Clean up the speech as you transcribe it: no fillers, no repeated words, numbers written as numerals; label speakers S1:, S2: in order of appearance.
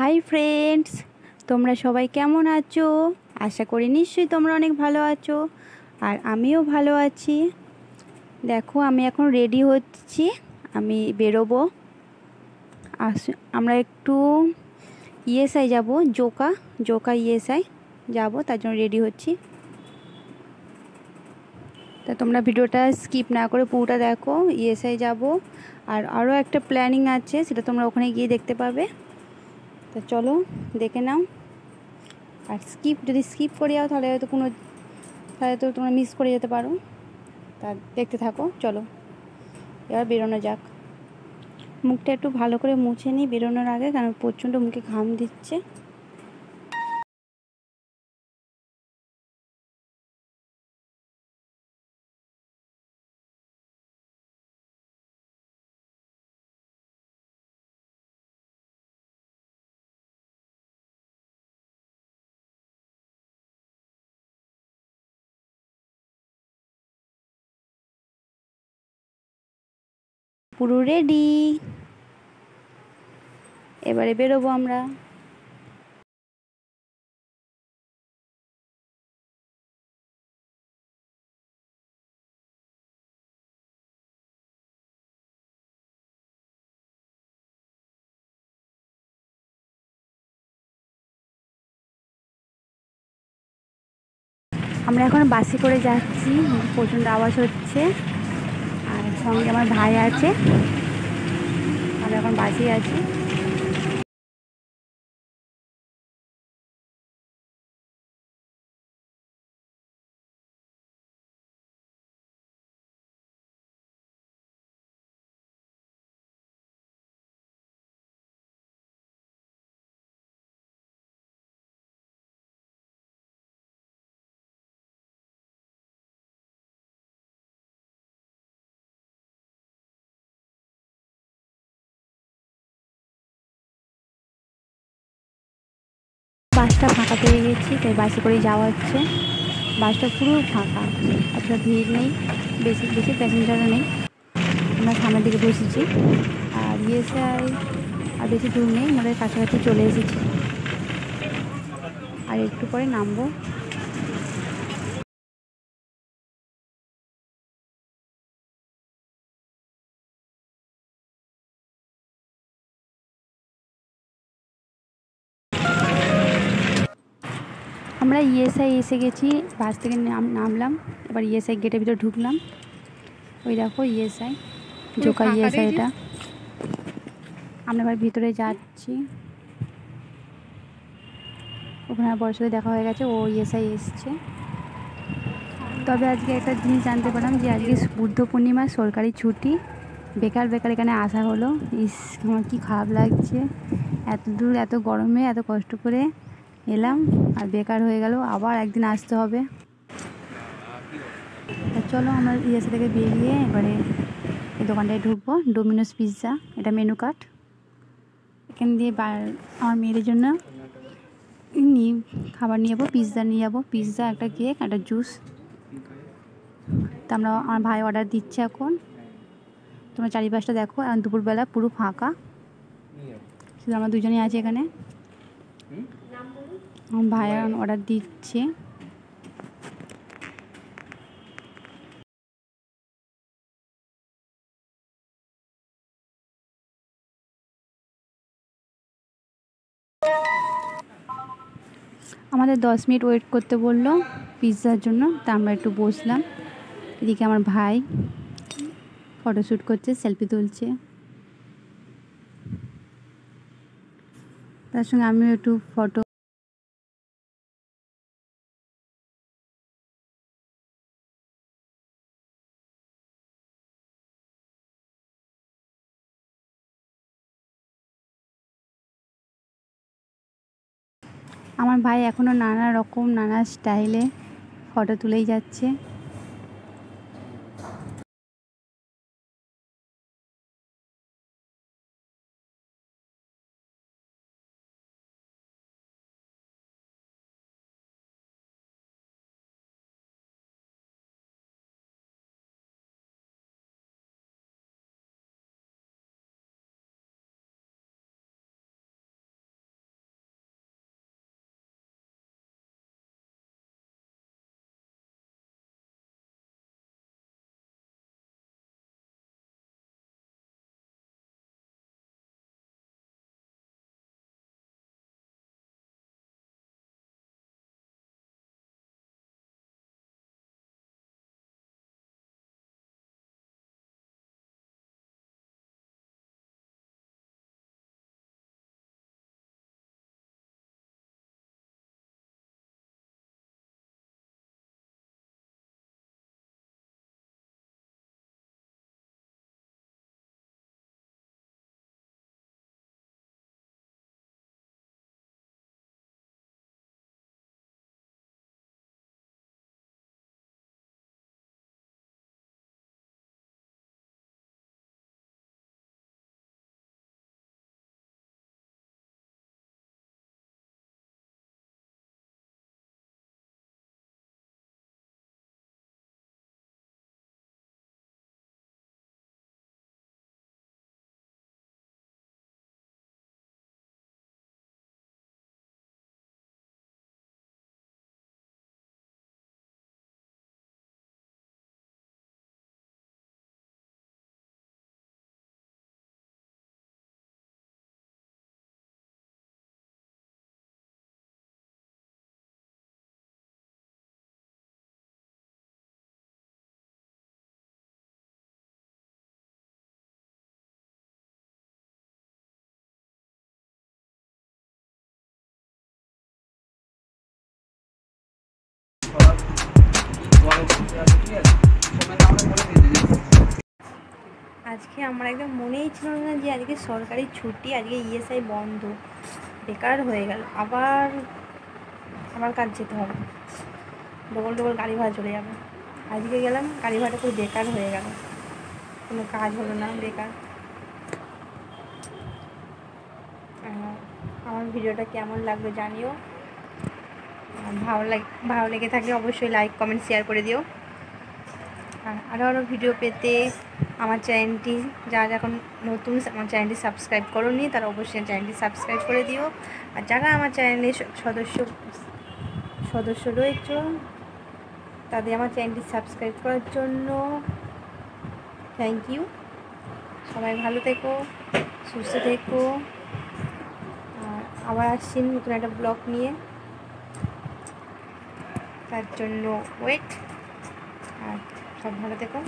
S1: Hi friends, তোমরা সবাই কেমন আছো? আশা করি নিশ্চয়ই তোমরা অনেক ভালো আছো, আর আমিও ভালো আছি। দেখো, আমি এখন রেডি হচ্ছি, আমি বেরোবো। আমরা একটু ইএসআই যাব, জোকা ইএসআই যাব, তার জন্য রেডি হচ্ছি। তা তোমরা ভিডিওটা স্কিপ না করে পুরোটা দেখো। ইএসআই যাব, আর আরও একটা প্ল্যানিং আছে, সেটা তোমরা ওখানে গিয়ে দেখতে পাবে। তা চলো দেখে নাও। আর যদি স্কিপ করে যাও তাহলে তো তোমরা মিস করে যেতে পারো। তা দেখতে থাকো, চলো এবার বেরোনো যাক। মুখটা একটু ভালো করে মুছে নিই বেরোনোর আগে, কারণ প্রচণ্ড মুখে ঘাম দিচ্ছে। পুরো রেডি, এবারে বেরোবো আমরা। আমরা এখন বাসে করে যাচ্ছি, প্রচণ্ড আওয়াজ হচ্ছে, আর সঙ্গে আমার ভাই আছে। আমরা এখন বাসে আছি। বাসটা ফাঁকা পেয়ে গেছি, তাই বাসে করেই যাওয়া হচ্ছে। বাসটা পুরো ফাঁকা, অতটা ভিড় নেই, বেশি বেশি প্যাসেঞ্জারও নেই। আমরা সামনের দিকে বসেছি, আর ইএসআই আর বেশি দূর নেই, আমাদের কাছাকাছি চলে এসেছি, আর একটু পরে নামবো। আমরা ইএসআই এসে গেছি, বাস থেকে নামলাম, এবার ইএসআই গেটের ভিতরে ঢুকলাম। ওই দেখো ইএসআই, জোকা ইএসআই এটা। আমরা এবার ভিতরে যাচ্ছি। ওখানে বড় সাথে দেখা হয়ে গেছে, ও ইএসআই এসছে। তবে আজকে একটা জিনিস জানতে পারলাম যে আজকে বুদ্ধ পূর্ণিমা, সরকারি ছুটি। বেকার এখানে আসা হলো। আমার কি খারাপ লাগছে, এত দূর এত গরমে এত কষ্ট করে এলাম, আর বেকার হয়ে গেল, আবার একদিন আসতে হবে। চলো আমরা ইএসআই থেকে বেরিয়ে এবারে এই দোকানটায় ঢুকবো, ডোমিনোস পিৎজা, এটা মেনু কার্ড। এখান দিয়ে আমার মেয়েদের জন্য খাবার নিয়ে যাবো, পিৎজা নিয়ে যাবো, পিৎজা, একটা কেক, একটা জুস। তা আমার ভাই অর্ডার দিচ্ছে এখন। তোমরা চারিপাশটা দেখো, এখন দুপুরবেলা পুরো ফাঁকা, শুধু আমরা দুজনেই আছি এখানে। আমার ভাই এখন অর্ডার দিচ্ছে। আমাদের 10 মিনিট ওয়েট করতে বললো পিৎজার জন্য, তা আমরা একটু বসলাম। এদিকে আমার ভাই ফটোশ্যুট করছে, সেলফি তুলছে, তার সঙ্গে আমিও একটু ফটো। আমার ভাই এখনও নানা স্টাইলে ফটো তুলেই যাচ্ছে। আজকে আমার একদম মনেই ছিল না যে আজকে সরকারি ছুটি, আজকে ইএসআই বন্ধ, বেকার হয়ে গেল। আবার কাজ যেতে হবে, ডবল ডবল গাড়ি ভাড়া চলে যাবে। আজকে গেলাম, গাড়ি ভাড়াটা পুরো বেকার হয়ে গেল, কোনো কাজ হলো না, বেকার। আমার ভিডিওটা কেমন লাগলো জানিও, ভালো লেগে থাকলে অবশ্যই লাইক কমেন্ট শেয়ার করে দিও। আর আরও ভিডিও পেতে আমার চ্যানেলটি, যারা এখন নতুন আমার চ্যানেলটি সাবস্ক্রাইব করোনি তারা অবশ্যই চ্যানেলটি সাবস্ক্রাইব করে দিও। আর যারা আমার চ্যানেলের সদস্য রয়েছে তাদের আমার চ্যানেলটি সাবস্ক্রাইব করার জন্য থ্যাংক ইউ। সবাই ভালো থেকো, সুস্থ থেকো। আর আবার আসছি নতুন একটা ব্লগ নিয়ে, তার জন্য ওয়েট। আর সব ভালো থেকো।